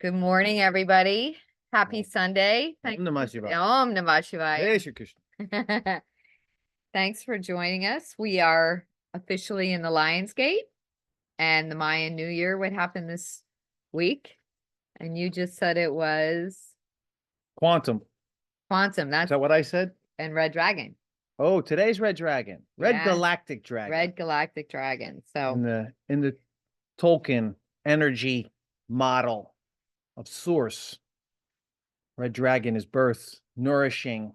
Good morning, everybody. Happy Sunday. Om Namah Shivaya. Om Namah Shivaya. Hey, Shri Krishna. Thanks for joining us. We are officially in the Lion's Gate, and the Mayan New Year would happen this week. And you just said it was Quantum. Quantum. Is That's that what I said? and Red Dragon. Oh, today's Red Dragon. Red Yeah. Galactic Dragon. Red Galactic Dragon. So In the Tolkien energy model of source, Red Dragon is birth, nourishing,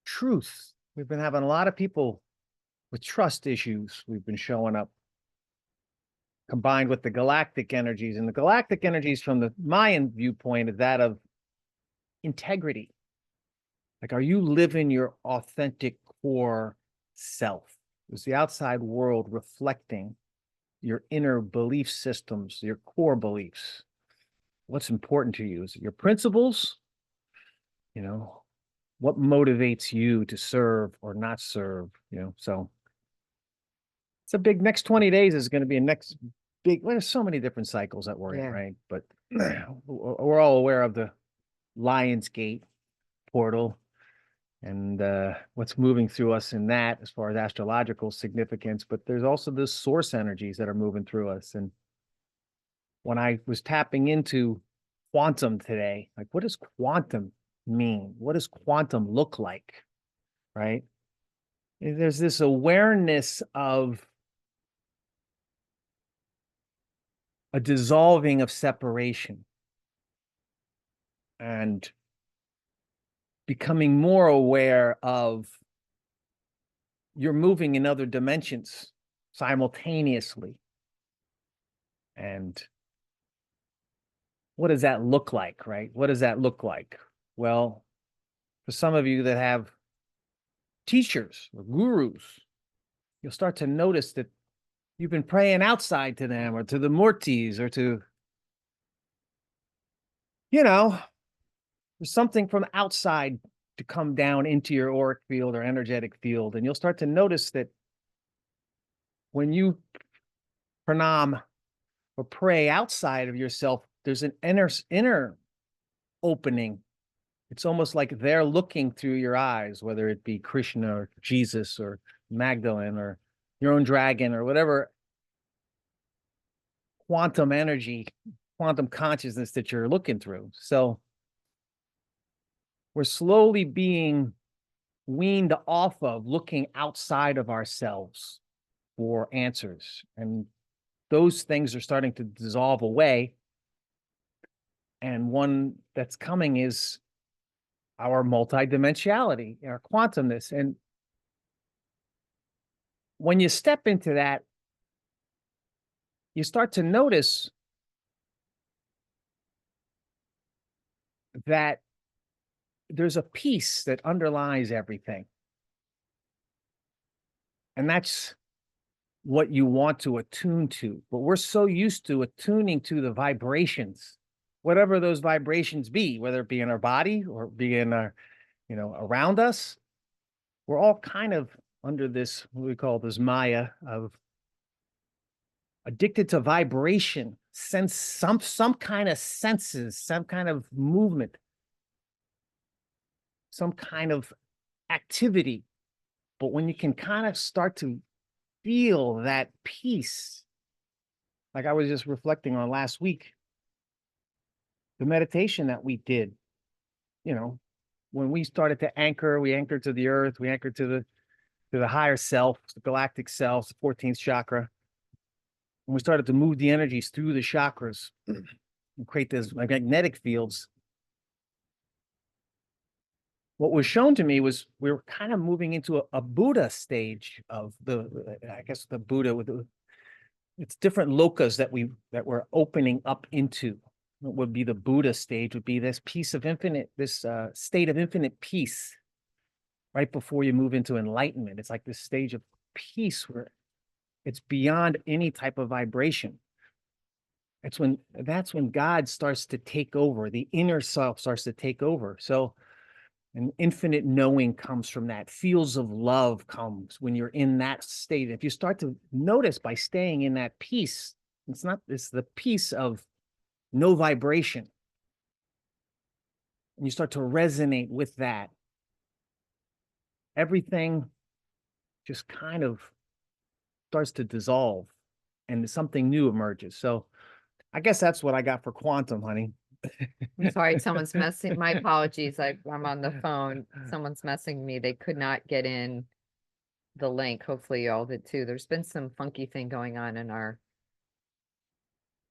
truth. We've been having a lot of people with trust issues. We've been showing up combined with the galactic energies. And the galactic energies from the Mayan viewpoint is that of integrity. Like, are you living your authentic core self? Is the outside world reflecting your inner belief systems, your core beliefs? What's important to you? Is it your principles? You know, what motivates you to serve or not serve? So it's a big next 20 days is going to be a next big, well, there's so many different cycles that we're in, right? But we're all aware of the Lion's Gate portal and what's moving through us in that as far as astrological significance. But there's also the source energies that are moving through us. And when I was tapping into quantum today, like, what does quantum mean? What does quantum look like, right? There's this awareness of a dissolving of separation and becoming more aware of you're moving in other dimensions simultaneously. And what does that look like, right? What does that look like? Well, for some of you that have teachers or gurus, you'll start to notice that you've been praying outside to them or to the Murtis or to, there's something from outside to come down into your auric field or energetic field. And you'll start to notice that when you pranam or pray outside of yourself, there's an inner opening. It's almost like they're looking through your eyes, whether it be Krishna or Jesus or Magdalene or your own dragon or whatever quantum energy, quantum consciousness that you're looking through. So we're slowly being weaned off of looking outside of ourselves for answers. And those things are starting to dissolve away. And one that's coming is our multidimensionality, our quantumness. And when you step into that, you start to notice that there's a peace that underlies everything. And that's what you want to attune to. But we're so used to attuning to the vibrations, whatever those vibrations be, whether it be in our body or be in our, around us. We're all kind of under this, what we call this Maya of addicted to vibration, sense some kind of senses, some kind of movement, some kind of activity. But when you can kind of start to feel that peace, like I was just reflecting on last week, the meditation that we did, when we started to anchor, we anchored to the earth, we anchored to the higher self, the galactic self, the 14th chakra. And we started to move the energies through the chakras and create these magnetic fields. What was shown to me was we were kind of moving into a Buddha stage of the Buddha with it's different lokas that we're opening up into. What would be the Buddha stage would be this peace of infinite, this state of infinite peace right before you move into enlightenment. It's like this stage of peace where it's beyond any type of vibration. That's when God starts to take over, the inner self starts to take over. So an infinite knowing comes from that. Fields of love comes when you're in that state. If you start to notice by staying in that peace, it's the peace of no vibration. And you start to resonate with that. Everything just kind of starts to dissolve and something new emerges. So I guess that's what I got for quantum, honey. I'm sorry, someone's messing, my apologies, I'm on the phone, someone's messing me, they could not get in the link, hopefully you all did too. There's been some funky thing going on in our,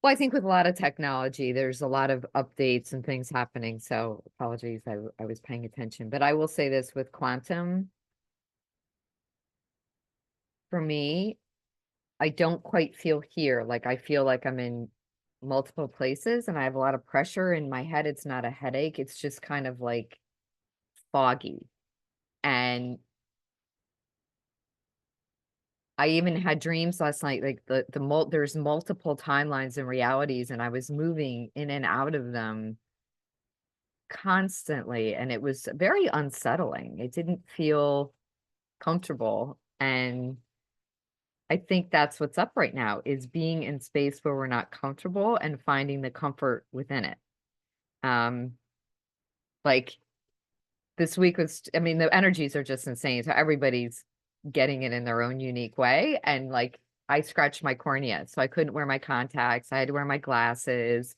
well, I think with a lot of technology, there's a lot of updates and things happening, so apologies, I was paying attention. But I will say this with quantum, for me, I don't quite feel here. Like I feel like I'm in multiple places and I have a lot of pressure in my head. It's not a headache. It's just kind of like foggy. And I even had dreams last night, like there's multiple timelines and realities, and I was moving in and out of them constantly. And it was very unsettling. It didn't feel comfortable. And I think that's what's up right now, is being in space where we're not comfortable and finding the comfort within it. Like this week was, I mean, the energies are just insane. So everybody's getting it in their own unique way. And like, I scratched my cornea, so I couldn't wear my contacts. I had to wear my glasses,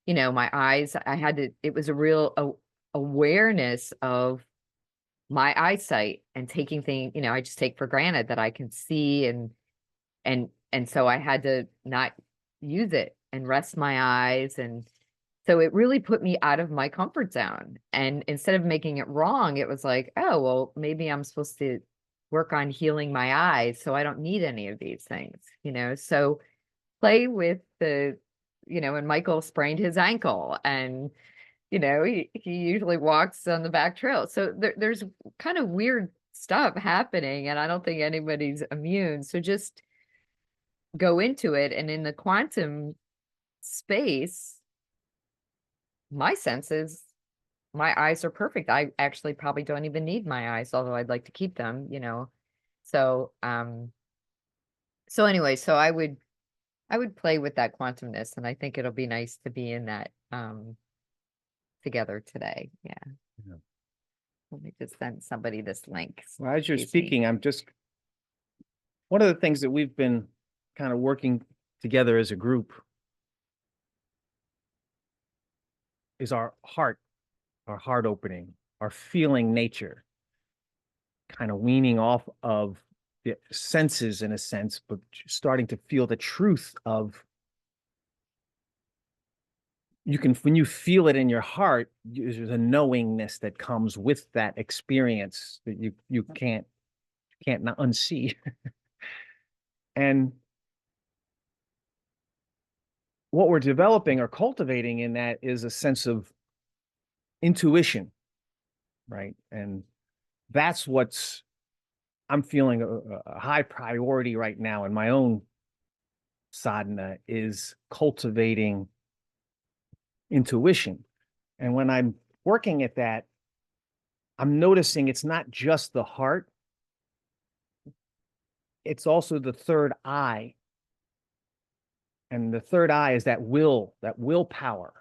you know, my eyes, I had to, it was a real awareness of my eyesight and taking things, you know, I just take for granted that I can see, and so I had to not use it and rest my eyes. And so it really put me out of my comfort zone. And instead of making it wrong, it was like, oh, well, maybe I'm supposed to work on healing my eyes, so I don't need any of these things, you know? So play with the, you know, and Michael sprained his ankle, and, you know, he usually walks on the back trail. So there's kind of weird stuff happening, and I don't think anybody's immune. So just go into it. And in the quantum space, my sense is my eyes are perfect. I actually probably don't even need my eyes, although I'd like to keep them, you know. So so anyway, so I would play with that quantumness, and I think it'll be nice to be in that together today. Yeah. Yeah. Let me just send somebody this link. Well, as you're Excuse me. speaking, I'm just, one of the things that we've been kind of working together as a group is our heart opening, our feeling nature, kind of weaning off of the senses in a sense, but starting to feel the truth of, you can, when you feel it in your heart, there's a knowingness that comes with that experience that you can't not unsee. And what we're developing or cultivating in that is a sense of intuition, right? And that's what's, I'm feeling a high priority right now in my own sadhana, is cultivating intuition. And when I'm working at that, I'm noticing it's not just the heart, it's also the third eye. And the third eye is that willpower.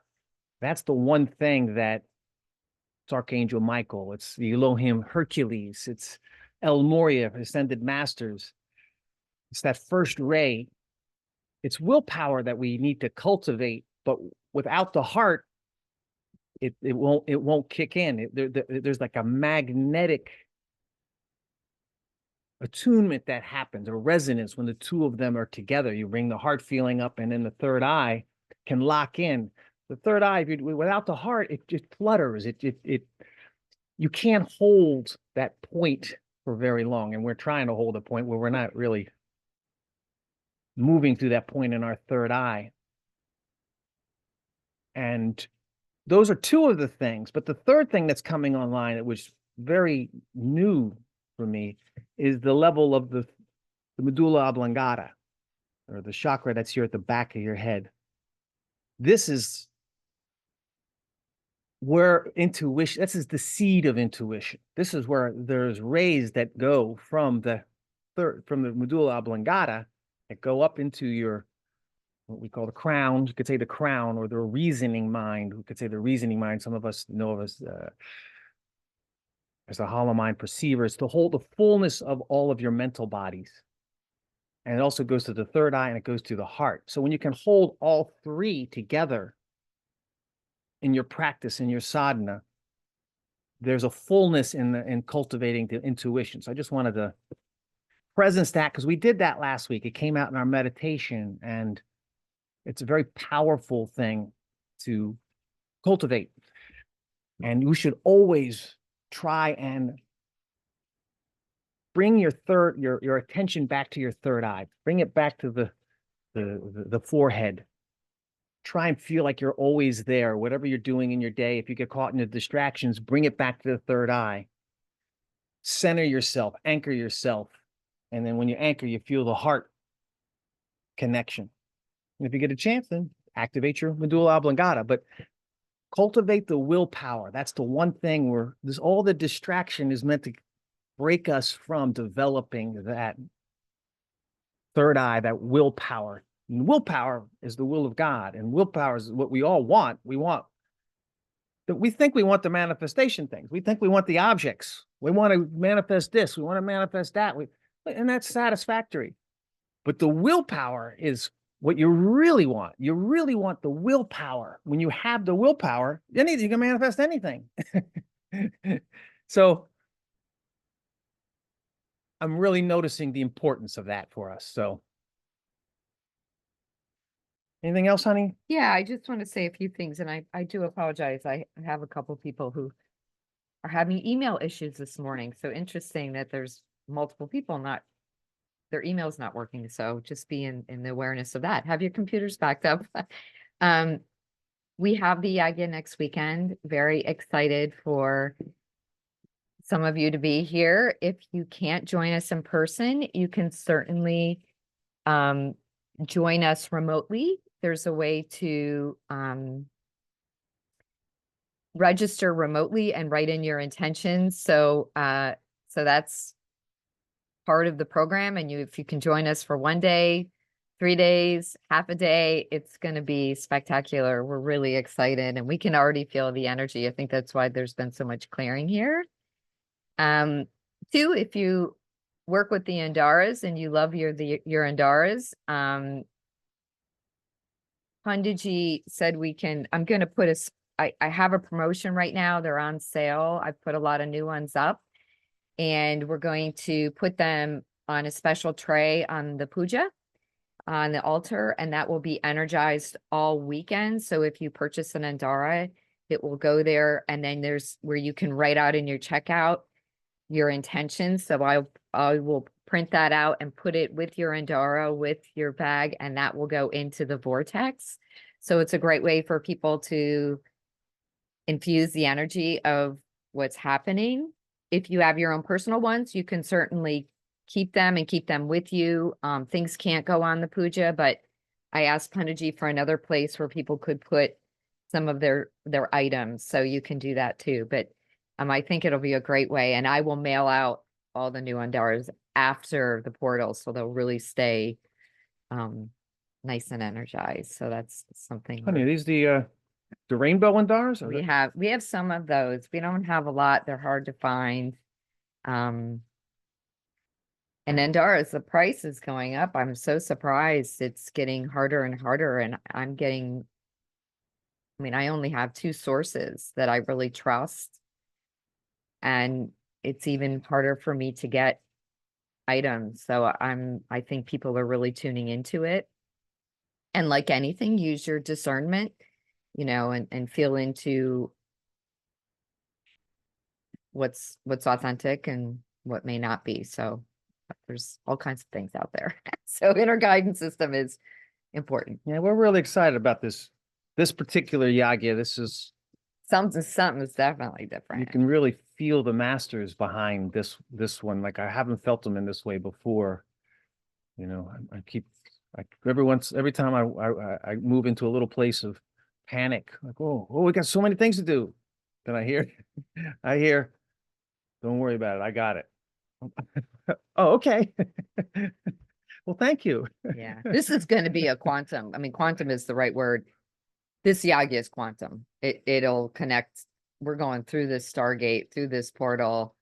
That's the one thing that it's Archangel Michael, it's the Elohim Hercules, it's El Moria, Ascended Masters. It's that first ray. It's willpower that we need to cultivate, but without the heart, it won't kick in. There's like a magnetic attunement that happens, a resonance when the two of them are together. You bring the heart feeling up, and then the third eye can lock in. The third eye, without the heart, it just flutters. You can't hold that point for very long. And we're trying to hold a point where we're not really moving through that point in our third eye. And those are two of the things. But the third thing that's coming online, that was very new for me, is the level of the medulla oblongata, or the chakra that's here at the back of your head. This is where intuition, this is the seed of intuition. This is where there's rays that go from the medulla oblongata that go up into your what we call the crown. You could say the crown, or the reasoning mind. We could say the reasoning mind. Some of us know of as a hollow mind perceiver. It's to hold the fullness of all of your mental bodies. And it also goes to the third eye, and it goes to the heart. So when you can hold all three together in your practice, in your sadhana, there's a fullness in cultivating the intuition. So I just wanted to presence that, because we did that last week. It came out in our meditation, and it's a very powerful thing to cultivate. And you should always try and bring your attention back to your third eye. Bring it back to the forehead. Try and feel like you're always there, whatever you're doing in your day. If you get caught in the distractions, bring it back to the third eye. Center yourself, anchor yourself. And then when you anchor, you feel the heart connection. And if you get a chance, then activate your medulla oblongata. But cultivate the willpower. That's the one thing where all the distraction is meant to break us from developing that third eye, that willpower. And willpower is the will of God, and willpower is what we all want. We think we want the manifestation things. We think we want the objects. We want to manifest this. We want to manifest that. And that's satisfactory. But the willpower is what you really want. You really want the willpower. When you have the willpower, then you can manifest anything. So I'm really noticing the importance of that for us. So anything else, honey? Yeah, I just want to say a few things, and I do apologize. I have a couple people who are having email issues this morning. So interesting that there's multiple people their email's not working. So just be in the awareness of that. Have your computers backed up. We have the Yagya next weekend. Very excited for some of you to be here. If you can't join us in person, you can certainly join us remotely. There's a way to register remotely and write in your intentions. So that's part of the program. And if you can join us for 1 day, 3 days, half a day, it's going to be spectacular. We're really excited, and we can already feel the energy. I think that's why there's been so much clearing here. Two, if you work with the Andaras and you love your Andaras, Pandiji said I'm going to put I have a promotion right now. They're on sale. I've put a lot of new ones up, and we're going to put them on a special tray on the puja, on the altar, and that will be energized all weekend. So if you purchase an Andara, it will go there, and then there's where you can write out in your checkout your intentions. So I will print that out and put it with your Andara, with your bag, and that will go into the vortex. So it's a great way for people to infuse the energy of what's happening. If you have your own personal ones, you can certainly keep them and keep them with you. Things can't go on the puja, but I asked Pandiji for another place where people could put some of their items. So you can do that too. But I think it'll be a great way. And I will mail out all the new Andaras after the portal, so they'll really stay nice and energized. So that's something. Honey, are these the rainbow Andaras? We have some of those. We don't have a lot. They're hard to find. And Andaras, the price is going up. I'm so surprised. It's getting harder and harder, and I only have 2 sources that I really trust. And it's even harder for me to get items. So I think people are really tuning into it. And like anything, use your discernment, and feel into what's authentic and what may not be. So there's all kinds of things out there. So inner guidance system is important. Yeah, we're really excited about this particular yagya. This is something is definitely different. You can really feel the masters behind this one. Like, I haven't felt them in this way before. Every time I move into a little place of panic, like, oh, we got so many things to do. Then I hear, don't worry about it. I got it. Oh, okay. Well, thank you. Yeah, this is going to be a quantum. I mean, quantum is the right word. This yagi is quantum. It'll connect. We're going through this Stargate, through this portal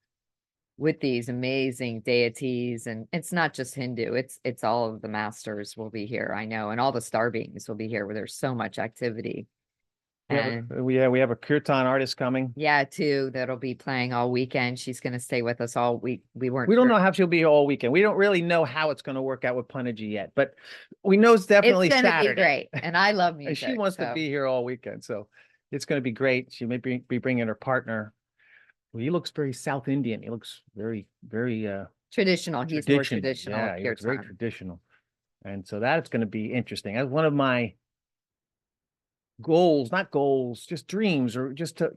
with these amazing deities. And it's not just Hindu, it's all of the masters will be here, I know, and all the star beings will be here where there's so much activity. And we have a kirtan artist coming. yeah, too, that'll be playing all weekend. She's going to stay with us all week. We don't know how she'll be all weekend. We don't really know how it's going to work out with Panaji yet, but we know it's definitely it's Saturday. Be great. And I love music. And she wants to be here all weekend, so it's going to be great. She may be bringing her partner. Well, he looks very South Indian. He looks very, very traditional. He's more traditional. Yeah, he's very traditional. And so that's going to be interesting. That's one of my goals, not goals, just dreams, or just to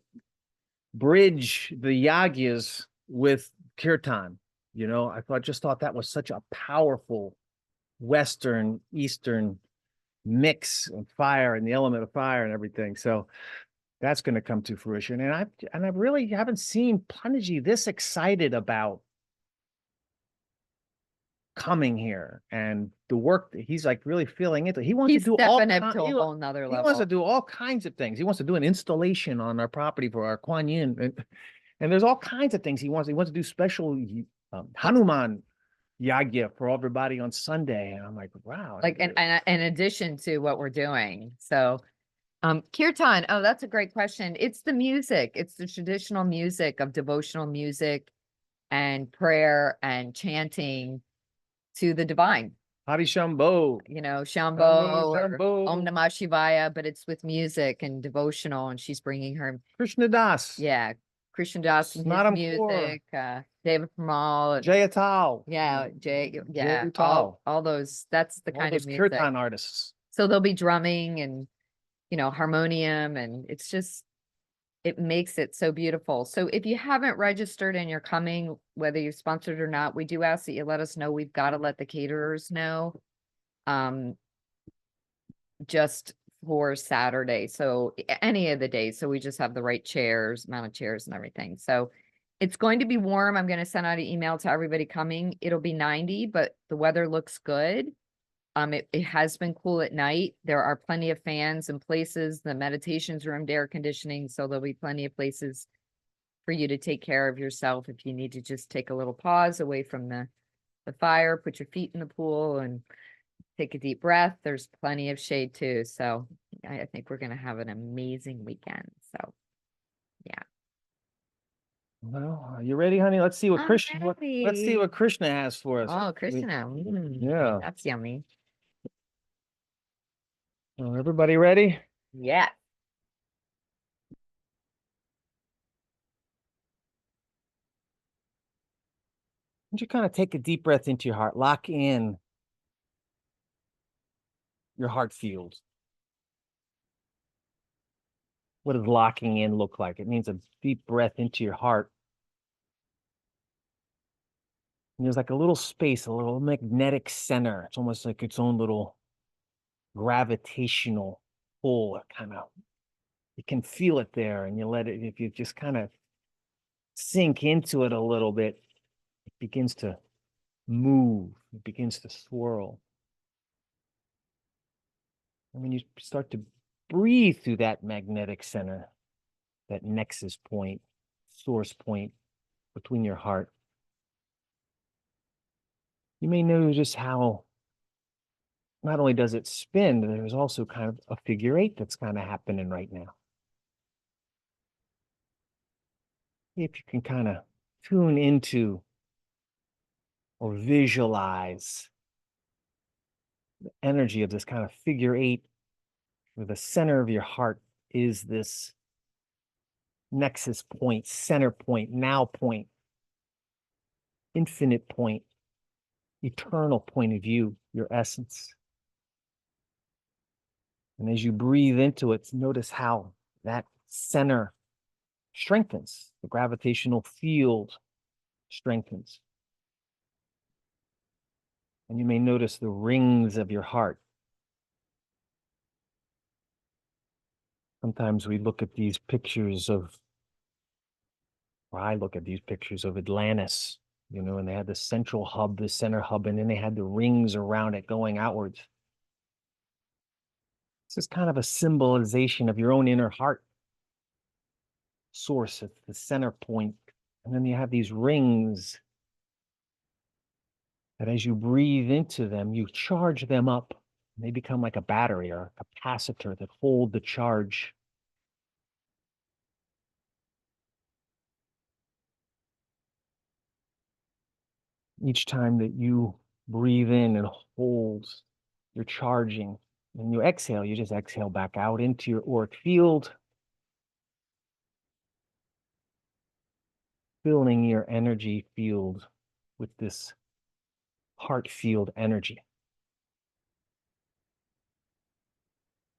bridge the yagyas with kirtan. You know, I just thought that was such a powerful Western, Eastern mix of fire and the element of fire and everything. So that's going to come to fruition. And I really haven't seen Panaji this excited about coming here and the work that he's like really feeling into. He wants to do all to a whole nother level. He wants to do all kinds of things. He wants to do an installation on our property for our Kuan Yin, and there's all kinds of things he wants. He wants to do special Hanuman yagya for everybody on Sunday, and I'm like, wow. Like, and in addition to what we're doing, so kirtan. Oh, that's a great question. It's the music. It's the traditional music of devotional music and prayer and chanting to the divine. Hari Shambho. You know, Shambho, or Om Namah Shivaya, but it's with music and devotional, and she's bringing her Krishna Das. Yeah, Krishna Das and his music, David Pramal, Jayatal. Yeah, all those. That's the kind of music. Kirtan artists. So they'll be drumming and, you know, harmonium, and it's just, it makes it so beautiful. So if you haven't registered and you're coming, whether you're sponsored or not, we do ask that you let us know. We've got to let the caterers know. Just for Saturday. So any of the days. So we just have the right chairs, amount of chairs and everything. So it's going to be warm. I'm going to send out an email to everybody coming. It'll be 90, but the weather looks good. It has been cool at night. There are plenty of fans and places. The meditation's room, air conditioning. So there'll be plenty of places for you to take care of yourself. If you need to just take a little pause away from the fire, put your feet in the pool and take a deep breath. There's plenty of shade too. So I think we're going to have an amazing weekend. So yeah. Well, are you ready, honey? Let's see what let's see what Krishna has for us. Oh, Krishna. Yeah. That's yummy. Well, everybody ready? Yeah. You kind of take a deep breath into your heart, lock in your heart field. What does locking in look like? It means a deep breath into your heart. And there's like a little space, a little magnetic center. It's almost like its own little gravitational pull. You can feel it there, and you let it, if you just kind of sink into it a little bit, it begins to move, it begins to swirl. And when you start to breathe through that magnetic center, that nexus point, source point between your heart, you may notice how not only does it spin, there's also kind of a figure eight that's kind of happening right now. If you can kind of tune into or visualize the energy of this kind of figure eight, where the center of your heart is this nexus point, center point, now point, infinite point, eternal point of view, your essence. And as you breathe into it, notice how that center strengthens, the gravitational field strengthens. And you may notice the rings of your heart. Sometimes we look at these pictures of, or I look at these pictures of Atlantis, you know, and they had the central hub, the center hub, and then they had the rings around it going outwards. This is kind of a symbolization of your own inner heart source at the center point. And then you have these rings that as you breathe into them, you charge them up. And they become like a battery or a capacitor that hold the charge. Each time that you breathe in and hold, you're charging. When you exhale, you just exhale back out into your auric field, filling your energy field with this heart field energy.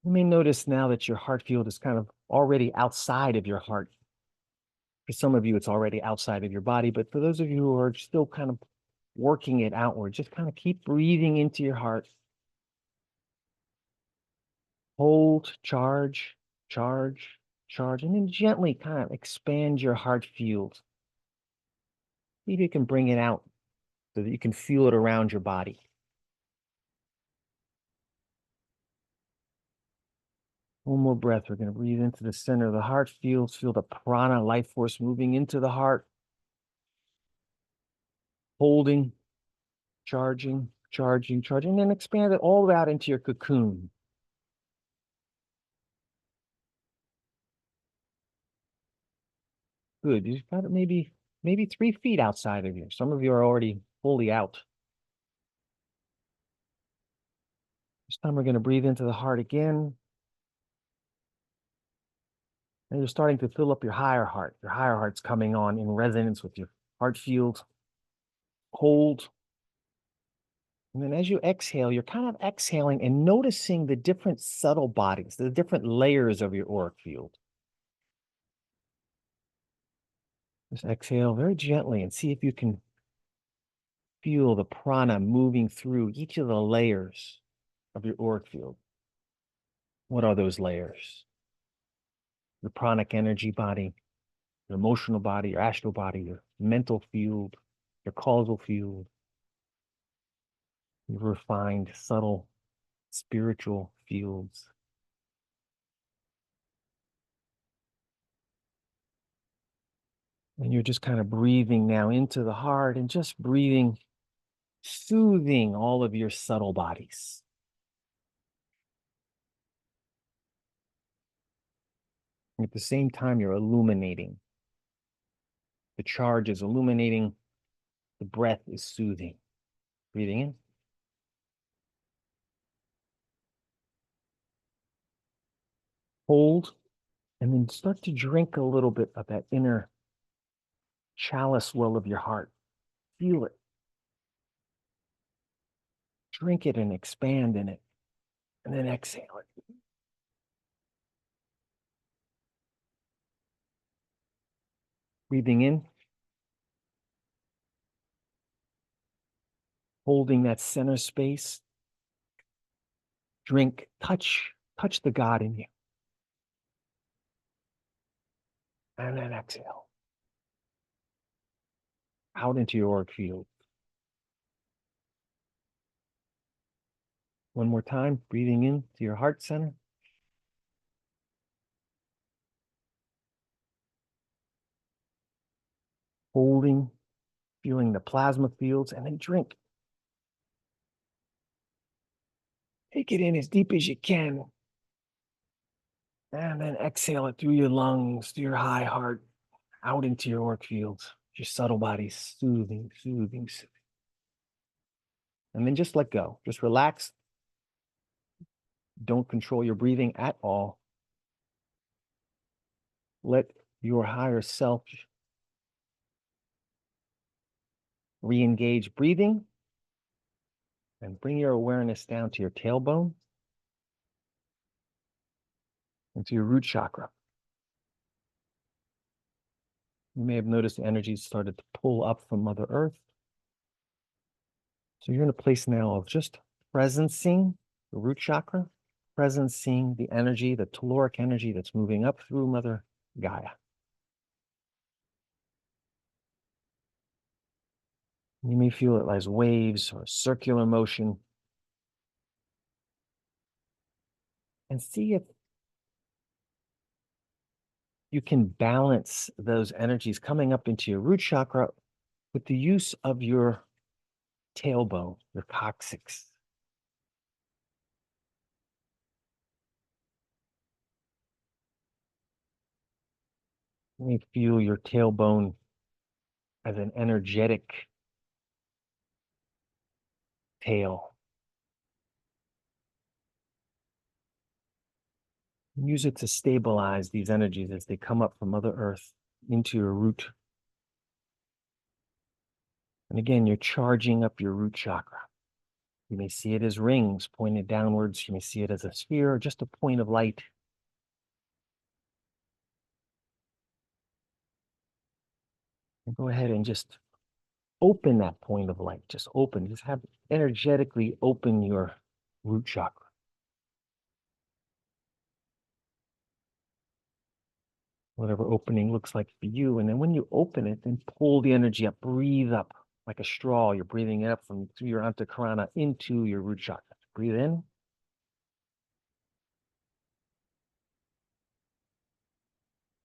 You may notice now that your heart field is kind of already outside of your heart. For some of you, it's already outside of your body, but for those of you who are still kind of working it outward, just kind of keep breathing into your heart. Hold, charge, charge, charge, and then gently kind of expand your heart field. See if you can bring it out so that you can feel it around your body. One more breath. We're going to breathe into the center of the heart field. Feel the prana, life force moving into the heart. Holding, charging, charging, charging, and then expand it all out into your cocoon. Good. You've got it maybe 3 feet outside of you. Some of you are already fully out. This time we're going to breathe into the heart again. And you're starting to fill up your higher heart. Your higher heart's coming on in resonance with your heart field. Hold. And then as you exhale, you're kind of exhaling and noticing the different subtle bodies, the different layers of your auric field. Just exhale very gently and see if you can feel the prana moving through each of the layers of your auric field. What are those layers? Your pranic energy body, your emotional body, your astral body, your mental field, your causal field, your refined, subtle, spiritual fields. And you're just kind of breathing now into the heart and just breathing, soothing all of your subtle bodies. And at the same time, you're illuminating. The charge is illuminating. The breath is soothing. Breathing in. Hold. And then start to drink a little bit of that inner chalice well of your heart. Feel it. Drink it and expand in it. And then exhale it. Breathing in. Holding that center space. Drink, touch the God in you. And then exhale. Out into your auric field. One more time, breathing in to your heart center. Holding, feeling the plasma fields, and then drink. Take it in as deep as you can. And then exhale it through your lungs, through your high heart, out into your auric fields. Your subtle body soothing, soothing, soothing. And then just let go. Just relax. Don't control your breathing at all. Let your higher self re-engage breathing and bring your awareness down to your tailbone and to your root chakra. You may have noticed the energy started to pull up from Mother Earth. So you're in a place now of just presencing the root chakra, presencing the energy, the telluric energy that's moving up through Mother Gaia. You may feel it as waves or circular motion. And see if you can balance those energies coming up into your root chakra with the use of your tailbone, your coccyx. You may feel your tailbone as an energetic tail. Use it to stabilize these energies as they come up from Mother Earth into your root. And again, you're charging up your root chakra. You may see it as rings pointed downwards. You may see it as a sphere or just a point of light. And go ahead and just open that point of light. Just open. Just have energetically open your root chakra. Whatever opening looks like for you. And then when you open it, then pull the energy up. Breathe up like a straw. You're breathing it up from through your antakarana into your root chakra. Breathe in.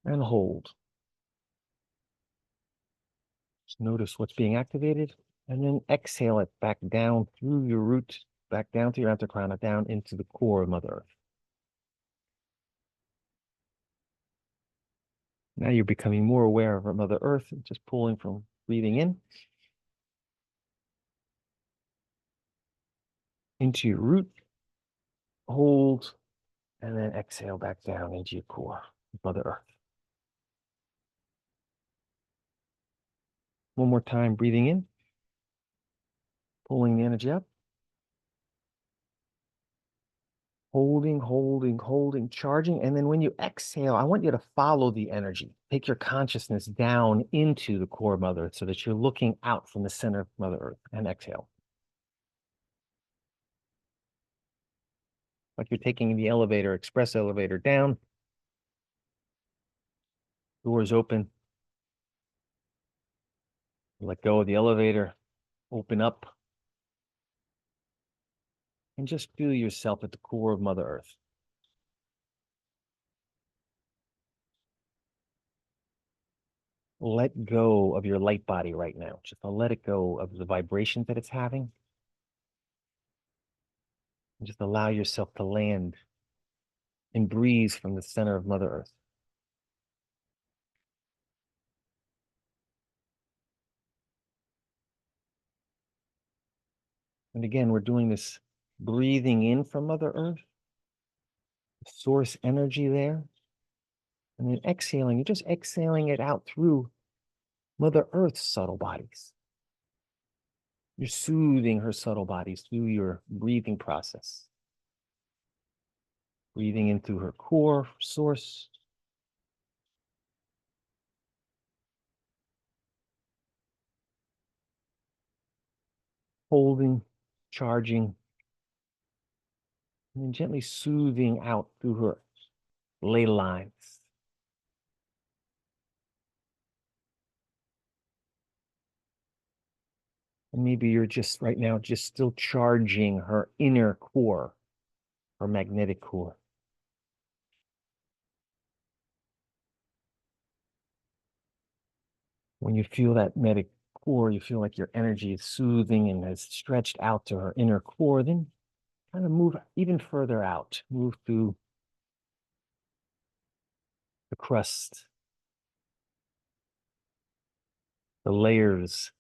And hold. Just notice what's being activated. And then exhale it back down through your root, back down to your antakarana, down into the core of Mother Earth. Now you're becoming more aware of Mother Earth, just pulling from breathing in into your root, hold, and then exhale back down into your core, Mother Earth. One more time, breathing in, pulling the energy up, holding, holding, holding, charging. And then when you exhale, I want you to follow the energy. Take your consciousness down into the core of Mother Earth so that you're looking out from the center of Mother Earth, and exhale. Like you're taking the elevator, express elevator down. Doors open. Let go of the elevator, open up, and just feel yourself at the core of Mother Earth. Let go of your light body right now. Just let it go of the vibrations that it's having. And just allow yourself to land and breathe from the center of Mother Earth. And again, we're doing this breathing in from Mother Earth, the source energy there. And then exhaling, you're just exhaling it out through Mother Earth's subtle bodies. You're soothing her subtle bodies through your breathing process. Breathing in through her core source. Holding, charging, and then gently soothing out through her ley lines. And maybe you're just right now just still charging her inner core, her magnetic core. When you feel that magnetic core, you feel like your energy is soothing and has stretched out to her inner core, then kind of move even further out, move through the crust, the layers,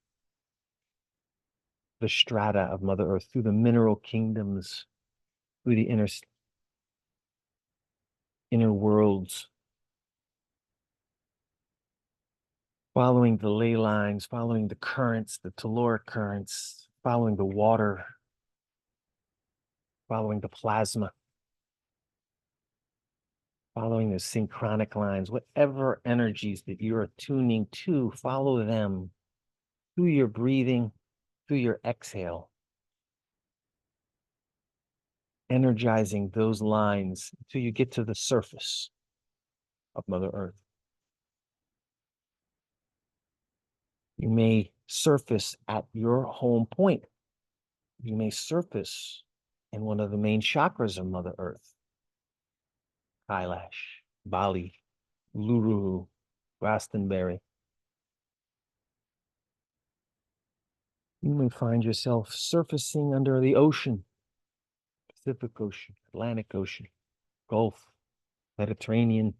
the strata of Mother Earth, through the mineral kingdoms, through the inner worlds, following the ley lines, following the currents, the telluric currents, following the water, following the plasma, following the synchronic lines, whatever energies that you're attuning to, follow them through your breathing, through your exhale, energizing those lines until you get to the surface of Mother Earth. You may surface at your home point. You may surface in one of the main chakras of Mother Earth. Kailash, Bali, Uluru, Glastonbury. You may find yourself surfacing under the ocean, Pacific Ocean, Atlantic Ocean, Gulf, Mediterranean,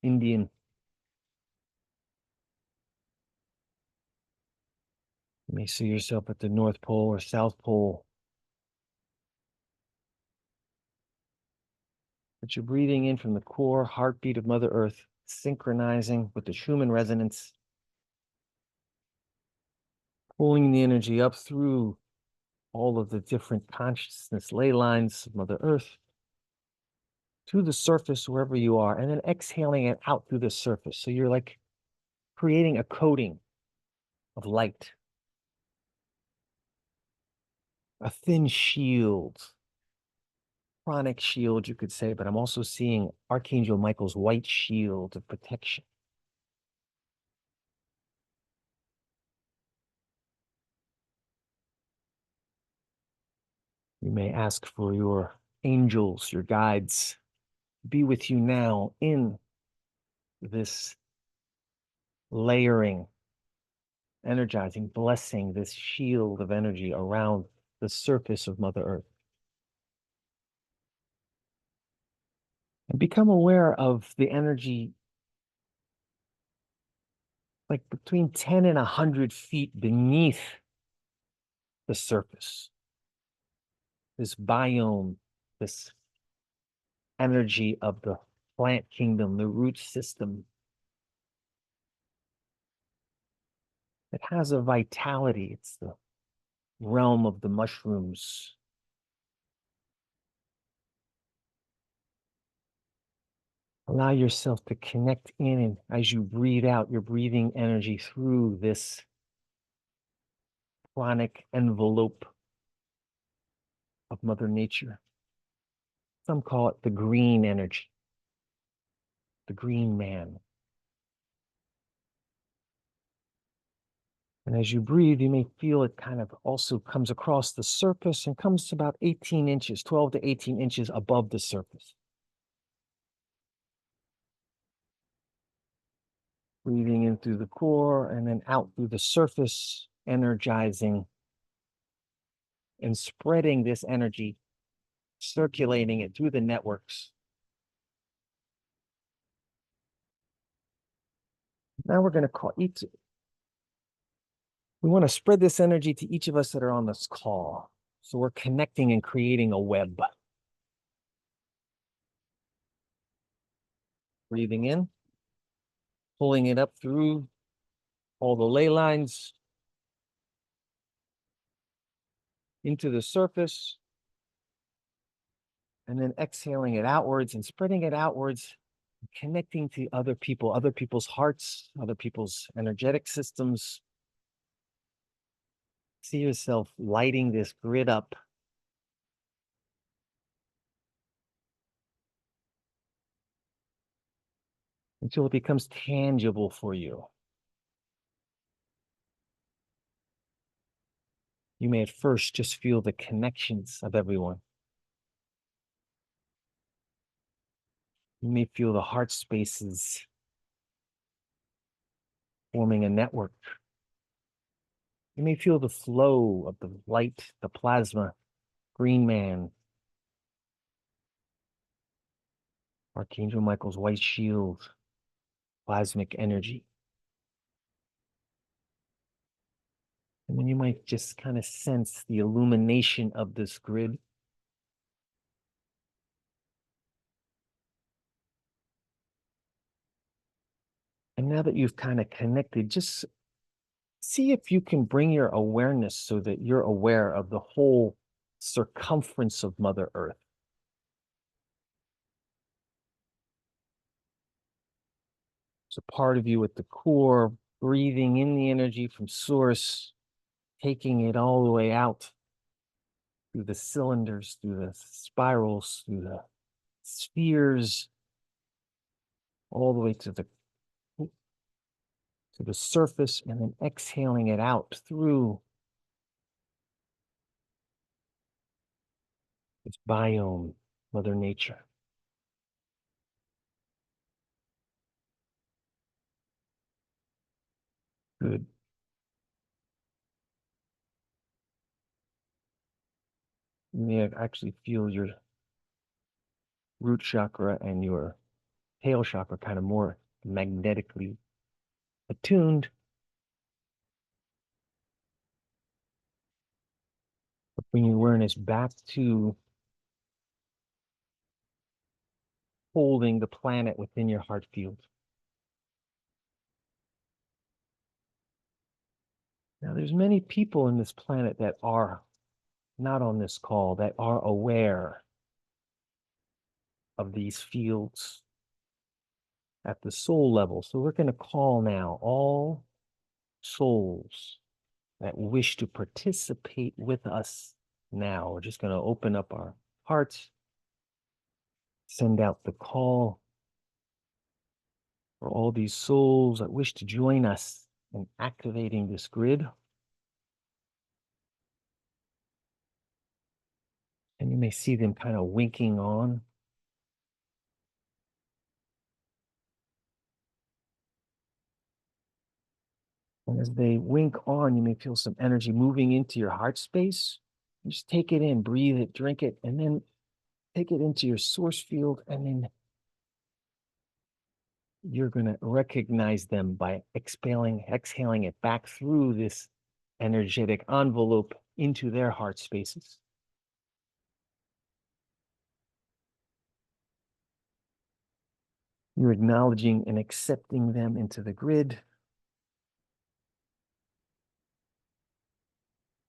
Indian. You may see yourself at the North Pole or South Pole. But you're breathing in from the core heartbeat of Mother Earth, synchronizing with the Schumann resonance, pulling the energy up through all of the different consciousness ley lines of Mother Earth to the surface wherever you are, and then exhaling it out through the surface. So you're like creating a coating of light, a thin shield, pranic shield, you could say, but I'm also seeing Archangel Michael's white shield of protection. You may ask for your angels, your guides, be with you now in this layering, energizing, blessing, this shield of energy around the surface of Mother Earth. And become aware of the energy like between 10 and 100 feet beneath the surface. This biome, this energy of the plant kingdom, the root system. It has a vitality. It's the realm of the mushrooms. Allow yourself to connect in, and as you breathe out, you're breathing energy through this pranic envelope of Mother Nature. Some call it the green energy, the green man. And as you breathe, you may feel it kind of also comes across the surface and comes to about 18 inches, 12 to 18 inches above the surface. Breathing in through the core and then out through the surface, energizing and spreading this energy, circulating it through the networks. Now we're going to call each, we want to spread this energy to each of us that are on this call. So we're connecting and creating a web. Breathing in, pulling it up through all the ley lines into the surface, and then exhaling it outwards and spreading it outwards, connecting to other people, other people's hearts, other people's energetic systems. See yourself lighting this grid up. Until it becomes tangible for you. You may at first just feel the connections of everyone. You may feel the heart spaces forming a network. You may feel the flow of the light, the plasma, green man, Archangel Michael's white shield, plasmic energy. And then you might just kind of sense the illumination of this grid. And now that you've kind of connected, just see if you can bring your awareness so that you're aware of the whole circumference of Mother Earth. It's a part of you at the core, breathing in the energy from source, taking it all the way out through the cylinders, through the spirals, through the spheres, all the way to to the surface and then exhaling it out through this biome, Mother Nature. Good. You may actually feel your root chakra and your tail chakra kind of more magnetically attuned. But bring your awareness back to holding the planet within your heart field. Now, there's many people in this planet that are not on this call, that are aware of these fields at the soul level. So we're going to call now all souls that wish to participate with us now. We're just going to open up our hearts, send out the call for all these souls that wish to join us in activating this grid. And you may see them kind of winking on. And as they wink on, you may feel some energy moving into your heart space. Just take it in, breathe it, drink it, and then take it into your source field. And then you're going to recognize them by exhaling it back through this energetic envelope into their heart spaces. You're acknowledging and accepting them into the grid.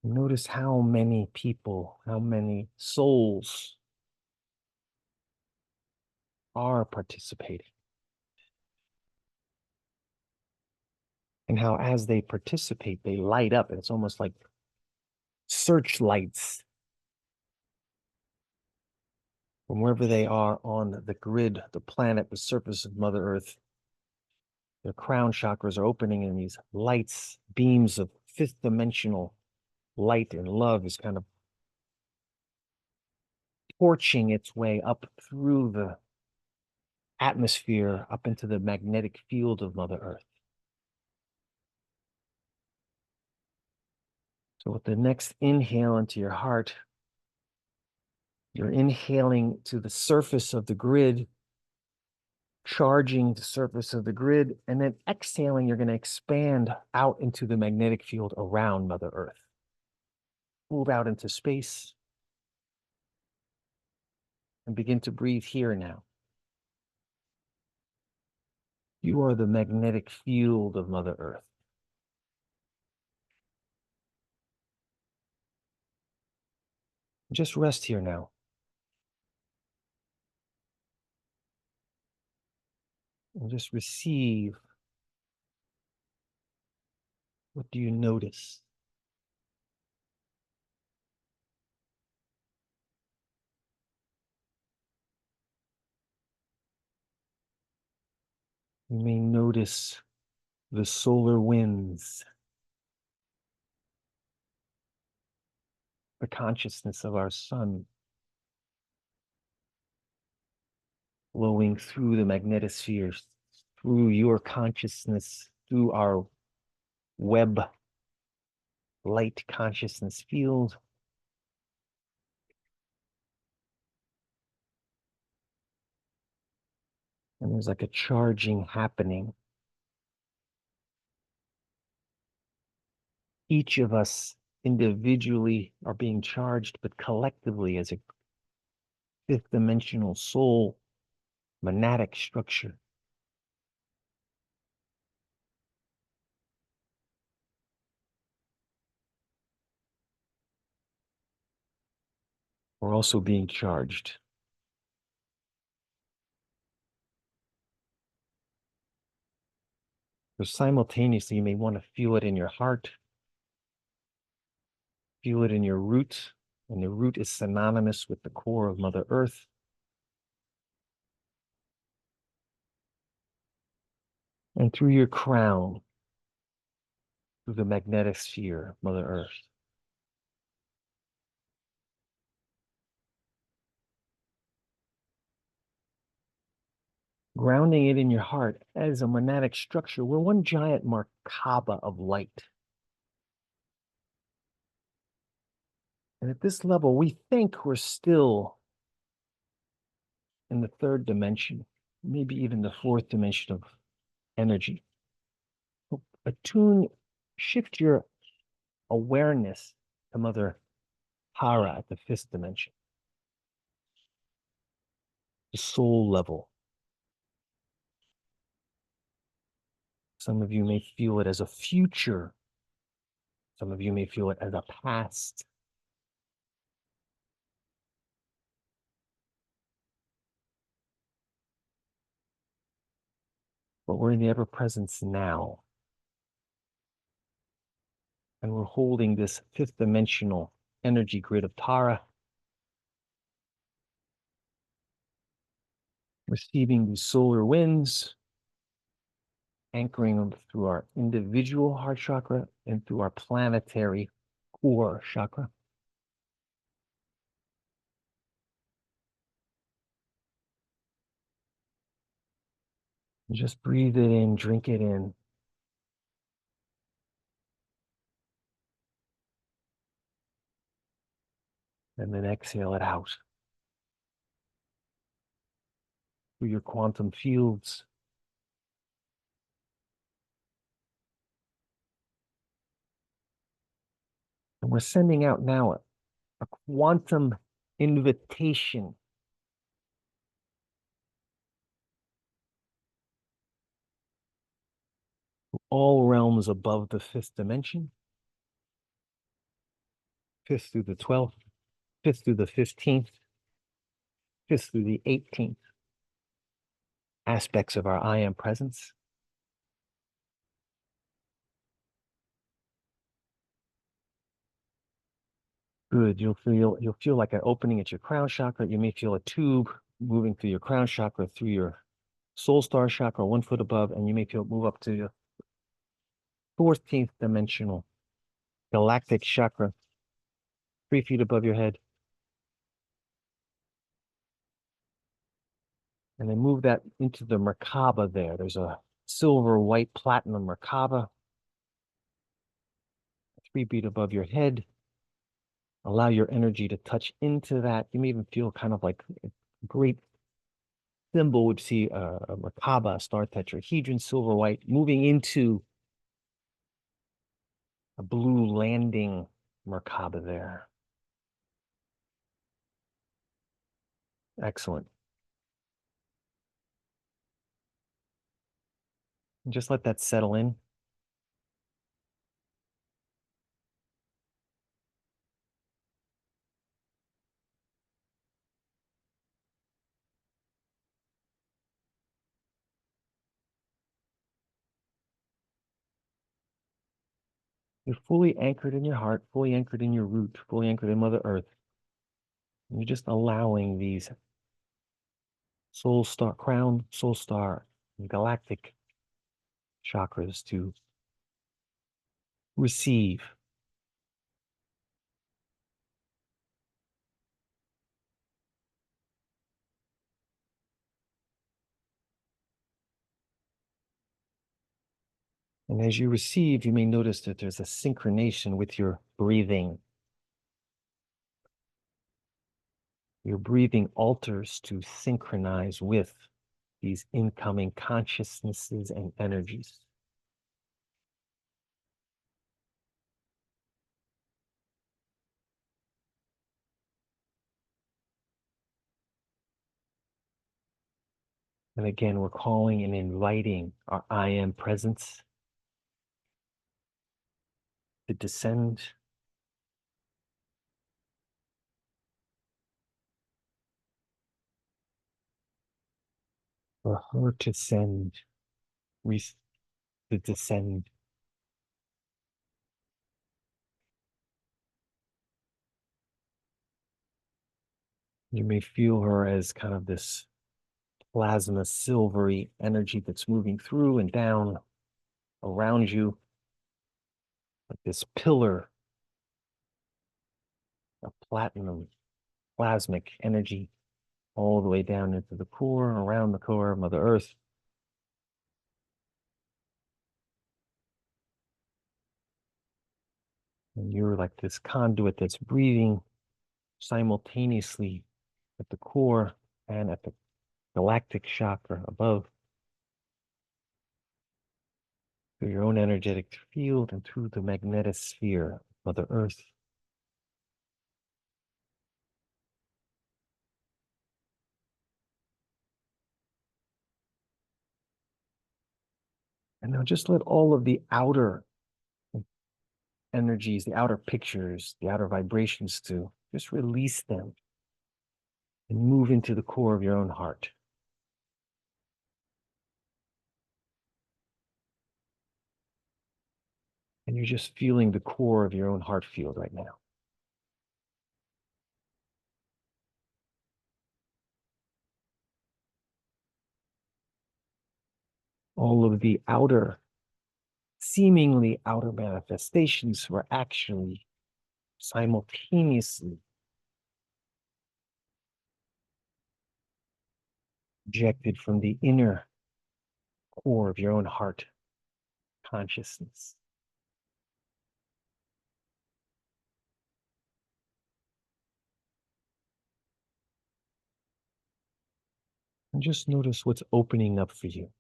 Notice how many people, how many souls are participating. And how as they participate, they light up. And it's almost like searchlights from wherever they are on the grid, the planet, the surface of Mother Earth. Their crown chakras are opening, and these lights, beams of fifth dimensional light and love is kind of torching its way up through the atmosphere, up into the magnetic field of Mother Earth. So with the next inhale into your heart, you're inhaling to the surface of the grid, charging the surface of the grid, and then exhaling, you're going to expand out into the magnetic field around Mother Earth. Move out into space and begin to breathe here now. You are the magnetic field of Mother Earth. Just rest here now. And just receive. What do you notice? You may notice the solar winds, the consciousness of our sun flowing through the magnetosphere, through your consciousness, through our web light consciousness field. And there's like a charging happening. Each of us individually are being charged, but collectively as a fifth dimensional soul, monadic structure. We're also being charged. So simultaneously, you may want to feel it in your heart, feel it in your root, and the root is synonymous with the core of Mother Earth. And through your crown, through the magnetic sphere, Mother Earth. Grounding it in your heart as a monadic structure. We're one giant Merkaba of light. And at this level, we think we're still in the third dimension, maybe even the fourth dimension of energy. Attune, shift your awareness to Mother Hara at the fifth dimension, the soul level. Some of you may feel it as a future. Some of you may feel it as a past. But we're in the ever-presence now. And we're holding this fifth dimensional energy grid of Tara, receiving these solar winds, anchoring them through our individual heart chakra and through our planetary core chakra. And just breathe it in, drink it in. And then exhale it out through your quantum fields. And we're sending out now a quantum invitation to all realms above the fifth dimension, fifth through the 12th, fifth through the 15th, fifth through the 18th aspects of our I am presence. Good. You'll feel like an opening at your crown chakra. You may feel a tube moving through your crown chakra, through your soul star chakra, 1 foot above, and you may feel it move up to your 14th dimensional galactic chakra, 3 feet above your head. And then move that into the Merkaba there. There's a silver, white, platinum Merkaba, 3 feet above your head. Allow your energy to touch into that. You may even feel kind of like a great symbol would see a Merkaba, a star tetrahedron, silver, white, moving into a blue landing Merkaba there. Excellent. And just let that settle in. You're fully anchored in your heart, fully anchored in your root, fully anchored in Mother Earth. And you're just allowing these soul star, crown, soul star, and galactic chakras to receive. And as you receive, you may notice that there's a synchronization with your breathing. Your breathing alters to synchronize with these incoming consciousnesses and energies. And again, we're calling and inviting our I am presence to descend. For her to send, to descend. You may feel her as kind of this plasma silvery energy that's moving through and down around you. like this pillar of platinum, plasmic energy, all the way down into the core, around the core of Mother Earth. And you're like this conduit that's breathing simultaneously at the core and at the galactic chakra above, through your own energetic field and through the magnetosphere of Mother Earth. And now just let all of the outer energies, the outer pictures, the outer vibrations to just release them and move into the core of your own heart. And you're just feeling the core of your own heart field right now. All of the outer, seemingly outer manifestations were actually simultaneously projected from the inner core of your own heart consciousness. And just notice what's opening up for you.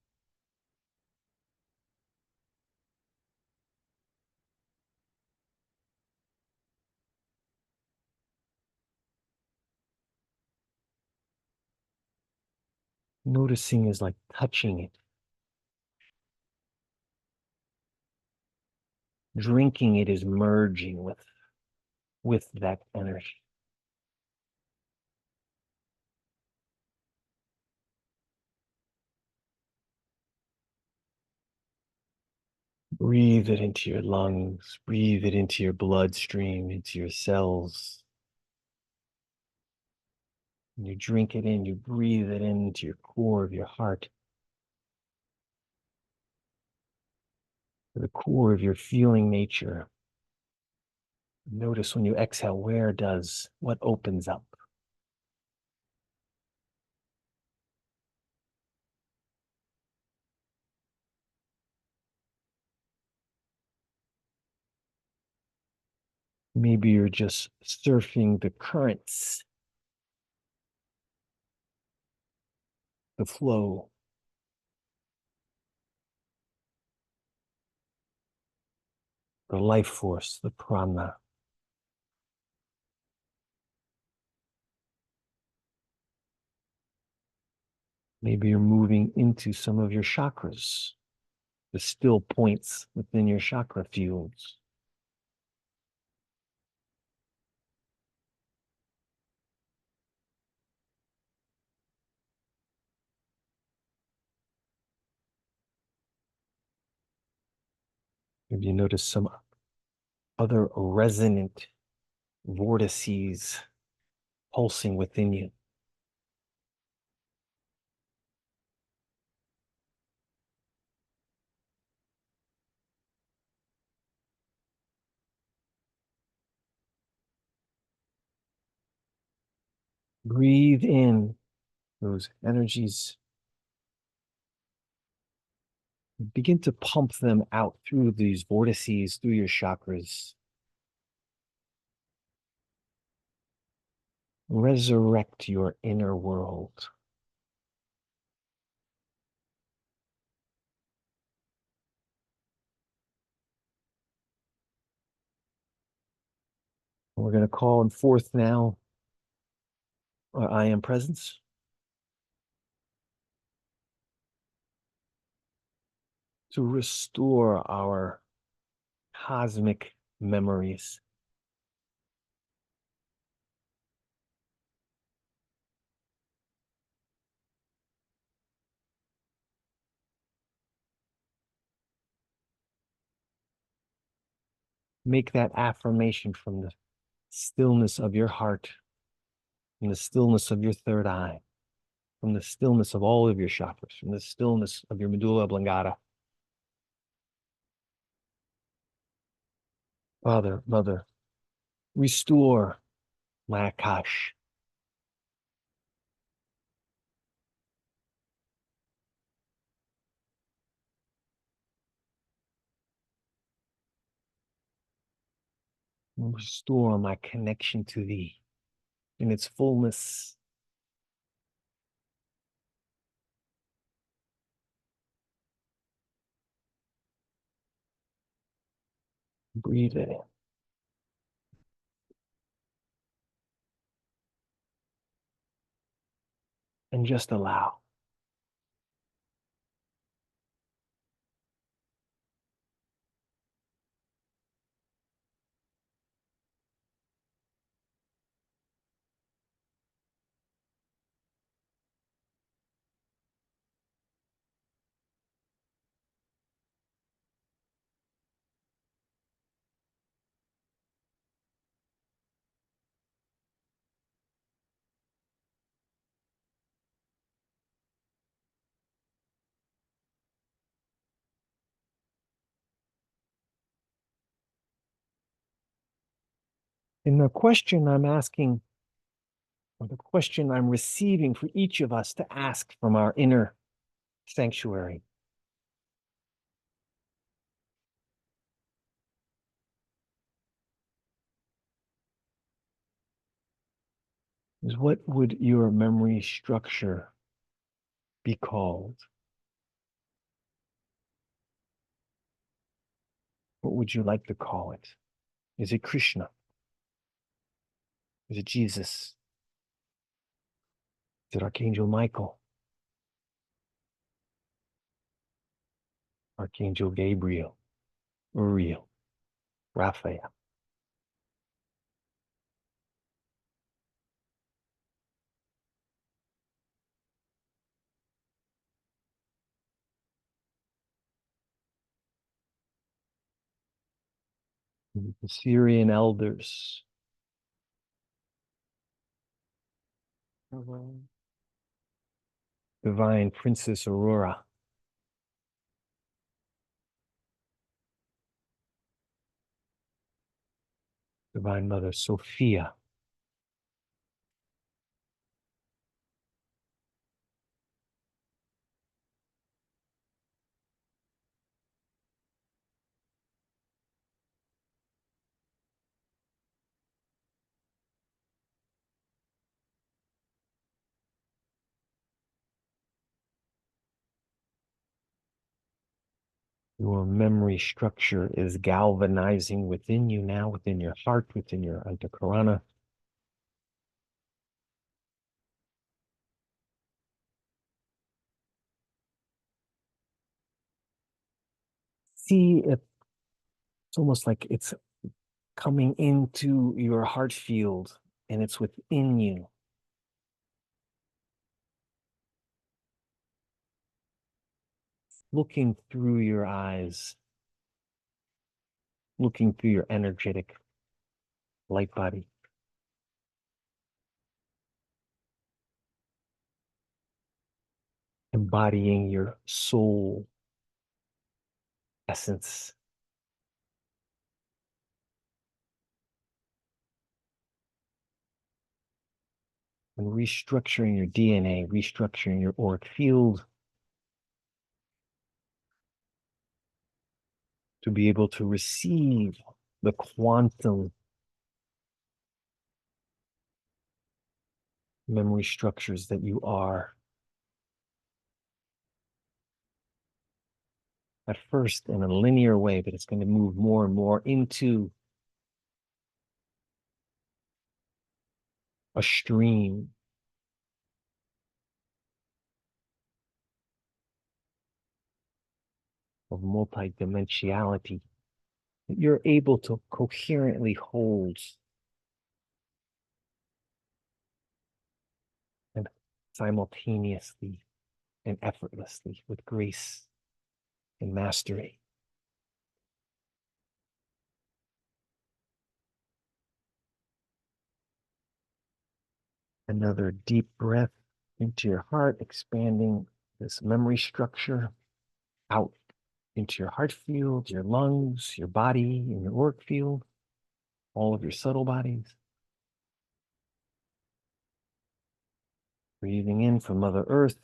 Noticing is like touching it. Drinking it is merging with that energy. Breathe it into your lungs, breathe it into your bloodstream, into your cells. When you drink it in, you breathe it into your core of your heart, to the core of your feeling nature. Notice when you exhale, what opens up? Maybe you're just surfing the currents, the flow. The life force, the prana. Maybe you're moving into some of your chakras, the still points within your chakra fields. Maybe you notice some other resonant vortices pulsing within you. Breathe in those energies. Begin to pump them out through these vortices, through your chakras. Resurrect your inner world. We're going to call forth now our I am presence. To restore our cosmic memories. Make that affirmation from the stillness of your heart, from the stillness of your third eye, from the stillness of all of your chakras, from the stillness of your medulla oblongata. Father, Mother, restore my Akash. Restore my connection to thee in its fullness. Breathe it in. And just allow. And the question I'm asking, or the question I'm receiving for each of us to ask from our inner sanctuary, is what would your memory structure be called? What would you like to call it? Is it Krishna? Is it Jesus? Is it Archangel Michael? Archangel Gabriel? Uriel? Raphael? The Syrian elders? Divine Princess Aurora? Divine Mother Sophia? Your memory structure is galvanizing within you now, within your heart, within your antakarana. See it, it's almost like it's coming into your heart field and it's within you. Looking through your eyes, looking through your energetic light body. Embodying your soul essence. And restructuring your DNA, restructuring your auric field to be able to receive the quantum memory structures that you are. At first in a linear way, but it's going to move more and more into a stream of multidimensionality that you're able to coherently hold and simultaneously and effortlessly with grace and mastery. Another deep breath into your heart, expanding this memory structure out into your heart field, your lungs, your body, and your auric field. all of your subtle bodies. Breathing in from Mother Earth,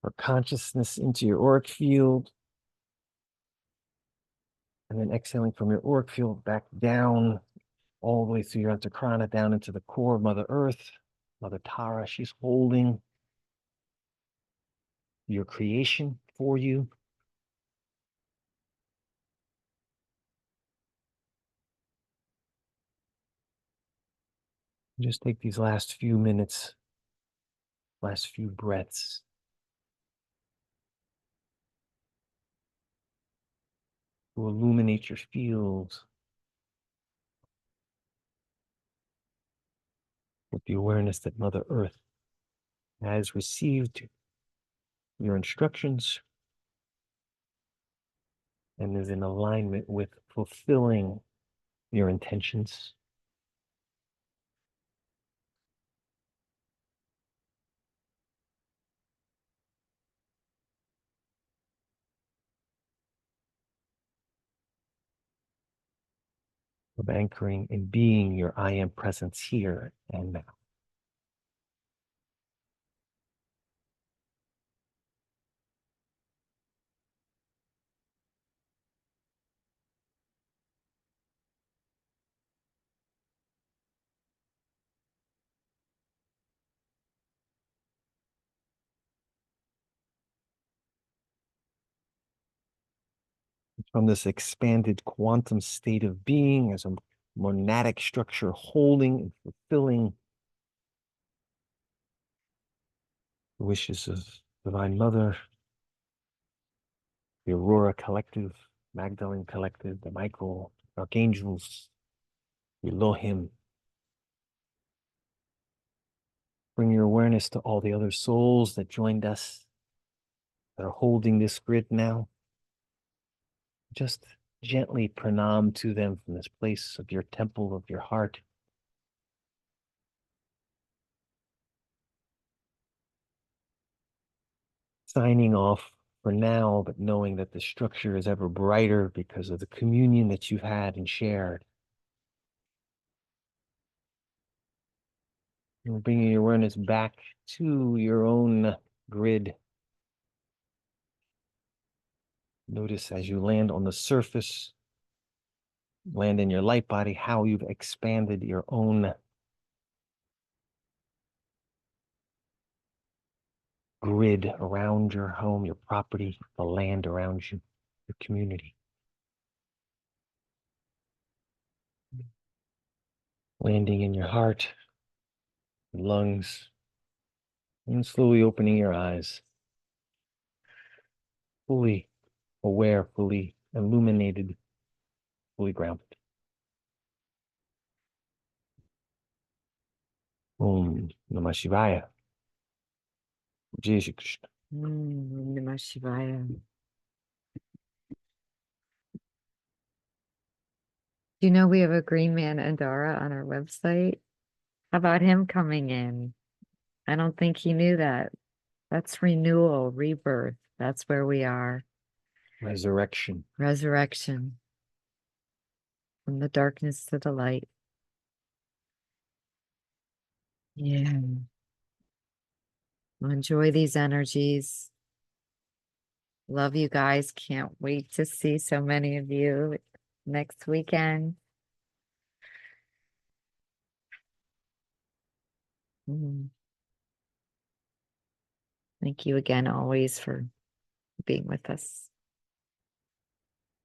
or consciousness into your auric field. And then exhaling from your auric field back down, all the way through your prana, down into the core of Mother Earth. Mother Tara, she's holding your creation for you. Just take these last few minutes, last few breaths to illuminate your field with the awareness that Mother Earth has received your instructions and is in alignment with fulfilling your intentions. Of anchoring and being your I am presence here and now. From this expanded quantum state of being as a monadic structure, holding and fulfilling the wishes of Divine Mother, the Aurora Collective, Magdalene Collective, the Michael Archangels, the Elohim. Bring your awareness to all the other souls that joined us, that are holding this grid now. Just gently pranam to them from this place of your temple of your heart. Signing off for now, but knowing that the structure is ever brighter because of the communion that you've had and shared. And bringing your awareness back to your own grid. Notice as you land on the surface, land in your light body, how you've expanded your own grid around your home, your property, the land around you, your community. Landing in your heart, lungs, and slowly opening your eyes. Fully aware, fully illuminated, fully grounded. Om Namah Shivaya. Jai Shri Krishna. Namah Shivaya. Do you know we have a green man Andara on our website? How about him coming in? I don't think he knew that. That's renewal, rebirth. That's where we are. Resurrection. Resurrection. From the darkness to the light. Yeah. Enjoy these energies. Love you guys. Can't wait to see so many of you next weekend. Thank you again always for being with us.